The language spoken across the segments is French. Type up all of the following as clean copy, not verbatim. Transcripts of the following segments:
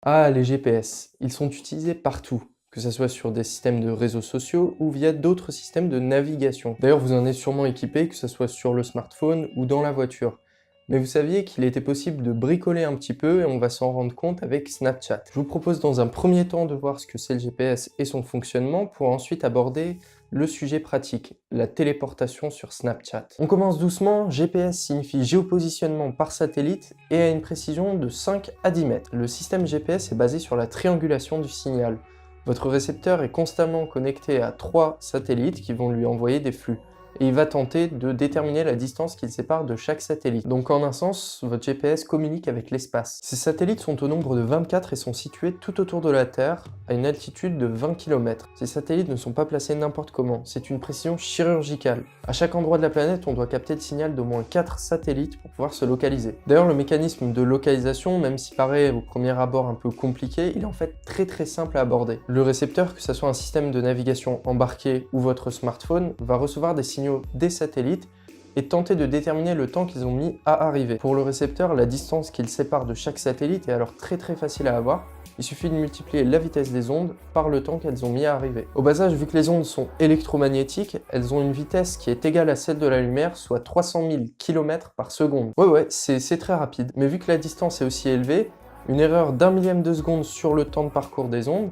Ah, les GPS, ils sont utilisés partout, que ce soit sur des systèmes de réseaux sociaux ou via d'autres systèmes de navigation. D'ailleurs, vous en êtes sûrement équipé, que ce soit sur le smartphone ou dans la voiture. Mais vous saviez qu'il était possible de bricoler un petit peu et on va s'en rendre compte avec Snapchat. Je vous propose dans un premier temps de voir ce que c'est le GPS et son fonctionnement pour ensuite aborder le sujet pratique, la téléportation sur Snapchat. On commence doucement, GPS signifie géopositionnement par satellite et a une précision de 5 à 10 mètres. Le système GPS est basé sur la triangulation du signal. Votre récepteur est constamment connecté à 3 satellites qui vont lui envoyer des flux. Et il va tenter de déterminer la distance qu'il sépare de chaque satellite. Donc en un sens, votre GPS communique avec l'espace. Ces satellites sont au nombre de 24 et sont situés tout autour de la Terre, à une altitude de 20 km. Ces satellites ne sont pas placés n'importe comment, c'est une précision chirurgicale. À chaque endroit de la planète, on doit capter le signal d'au moins 4 satellites pour pouvoir se localiser. D'ailleurs, le mécanisme de localisation, même s'il paraît au premier abord un peu compliqué, il est en fait très simple à aborder. Le récepteur, que ce soit un système de navigation embarqué ou votre smartphone, va recevoir des signaux des satellites et tenter de déterminer le temps qu'ils ont mis à arriver. Pour le récepteur, la distance qu'il sépare de chaque satellite est alors très facile à avoir. Il suffit de multiplier la vitesse des ondes par le temps qu'elles ont mis à arriver. Au bas âge, vu que les ondes sont électromagnétiques, elles ont une vitesse qui est égale à celle de la lumière, soit 300 000 km par seconde. Ouais, c'est très rapide. Mais vu que la distance est aussi élevée, une erreur d'un millième de seconde sur le temps de parcours des ondes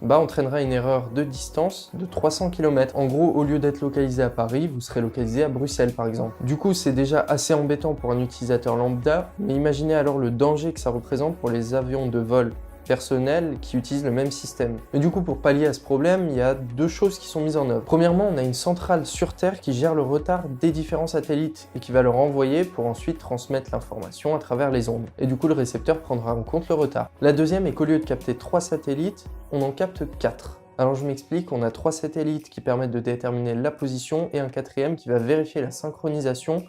entraînera une erreur de distance de 300 km. En gros, au lieu d'être localisé à Paris, vous serez localisé à Bruxelles par exemple. Du coup, c'est déjà assez embêtant pour un utilisateur lambda, mais imaginez alors le danger que ça représente pour les avions de vol personnels qui utilisent le même système. Mais du coup, pour pallier à ce problème, il y a deux choses qui sont mises en œuvre. Premièrement, on a une centrale sur Terre qui gère le retard des différents satellites et qui va leur envoyer pour ensuite transmettre l'information à travers les ondes. Et du coup, le récepteur prendra en compte le retard. La deuxième est qu'au lieu de capter 3 satellites, on en capte 4. Alors je m'explique, on a 3 satellites qui permettent de déterminer la position et un quatrième qui va vérifier la synchronisation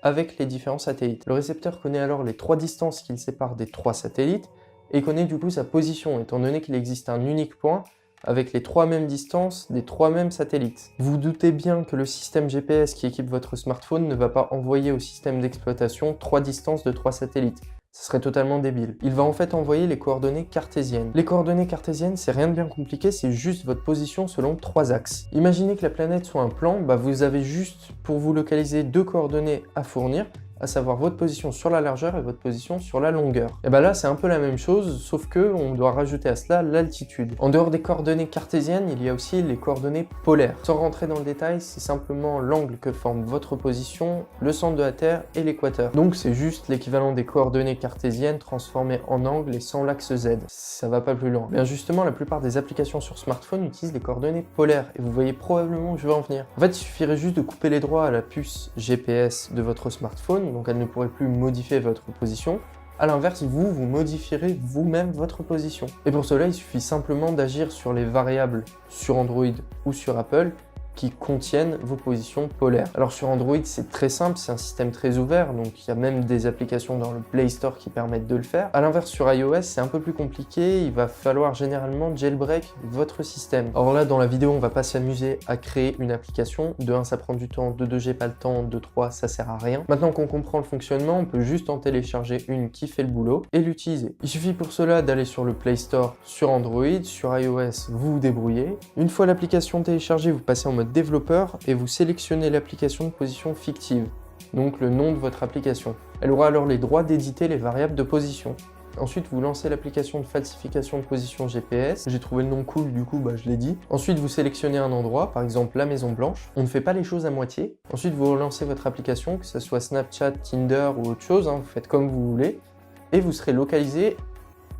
avec les différents satellites. Le récepteur connaît alors les 3 distances qu'il sépare des 3 satellites et connaît du coup sa position, étant donné qu'il existe un unique point avec les 3 mêmes distances des 3 mêmes satellites. Vous vous doutez bien que le système GPS qui équipe votre smartphone ne va pas envoyer au système d'exploitation 3 distances de 3 satellites. Ce serait totalement débile. Il va en fait envoyer les coordonnées cartésiennes. Les coordonnées cartésiennes, c'est rien de bien compliqué, c'est juste votre position selon 3 axes. Imaginez que la planète soit un plan, vous avez juste pour vous localiser 2 coordonnées à fournir, à savoir votre position sur la largeur et votre position sur la longueur. Et là c'est un peu la même chose, sauf que on doit rajouter à cela l'altitude. En dehors des coordonnées cartésiennes, il y a aussi les coordonnées polaires. Sans rentrer dans le détail, c'est simplement l'angle que forme votre position, le centre de la Terre et l'équateur. Donc c'est juste l'équivalent des coordonnées cartésiennes transformées en angle et sans l'axe Z. Ça va pas plus loin. Bien justement, la plupart des applications sur smartphone utilisent les coordonnées polaires et vous voyez probablement où je veux en venir. En fait, il suffirait juste de couper les droits à la puce GPS de votre smartphone, donc elle ne pourrait plus modifier votre position. A l'inverse, vous modifierez vous-même votre position. Et pour cela, il suffit simplement d'agir sur les variables sur Android ou sur Apple qui contiennent vos positions polaires. Alors sur Android, c'est très simple, c'est un système très ouvert, donc il y a même des applications dans le Play Store qui permettent de le faire. A l'inverse, sur iOS, c'est un peu plus compliqué, il va falloir généralement jailbreak votre système. Alors là, dans la vidéo, on va pas s'amuser à créer une application. De 1, ça prend du temps, de 2, j'ai pas le temps, de 3, ça sert à rien. Maintenant qu'on comprend le fonctionnement, on peut juste en télécharger une qui fait le boulot et l'utiliser. Il suffit pour cela d'aller sur le Play Store sur Android, sur iOS, vous vous débrouillez. Une fois l'application téléchargée, vous passez en mode développeur et vous sélectionnez l'application de position fictive, donc le nom de votre application. Elle aura alors les droits d'éditer les variables de position. Ensuite, vous lancez l'application de falsification de position GPS. J'ai trouvé le nom cool, du coup, je l'ai dit. Ensuite, vous sélectionnez un endroit, par exemple la Maison Blanche. On ne fait pas les choses à moitié. Ensuite, vous relancez votre application, que ce soit Snapchat, Tinder ou autre chose, vous faites comme vous voulez. Et vous serez localisé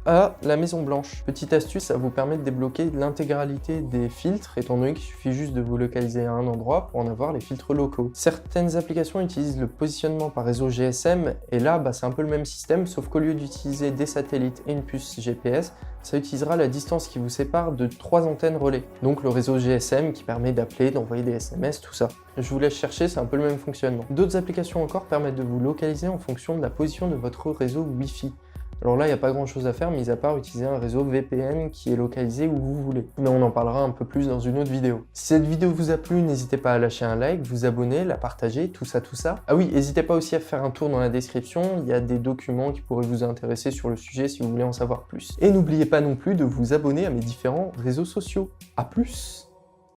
à la Maison Blanche. Petite astuce, ça vous permet de débloquer l'intégralité des filtres, étant donné qu'il suffit juste de vous localiser à un endroit pour en avoir les filtres locaux. Certaines applications utilisent le positionnement par réseau GSM, et là, c'est un peu le même système, sauf qu'au lieu d'utiliser des satellites et une puce GPS, ça utilisera la distance qui vous sépare de 3 antennes relais. Donc le réseau GSM qui permet d'appeler, d'envoyer des SMS, tout ça. Je vous laisse chercher, c'est un peu le même fonctionnement. D'autres applications encore permettent de vous localiser en fonction de la position de votre réseau Wi-Fi. Alors là, il n'y a pas grand chose à faire, mis à part utiliser un réseau VPN qui est localisé où vous voulez. Mais on en parlera un peu plus dans une autre vidéo. Si cette vidéo vous a plu, n'hésitez pas à lâcher un like, vous abonner, la partager, tout ça. Ah oui, n'hésitez pas aussi à faire un tour dans la description, il y a des documents qui pourraient vous intéresser sur le sujet si vous voulez en savoir plus. Et n'oubliez pas non plus de vous abonner à mes différents réseaux sociaux. À plus!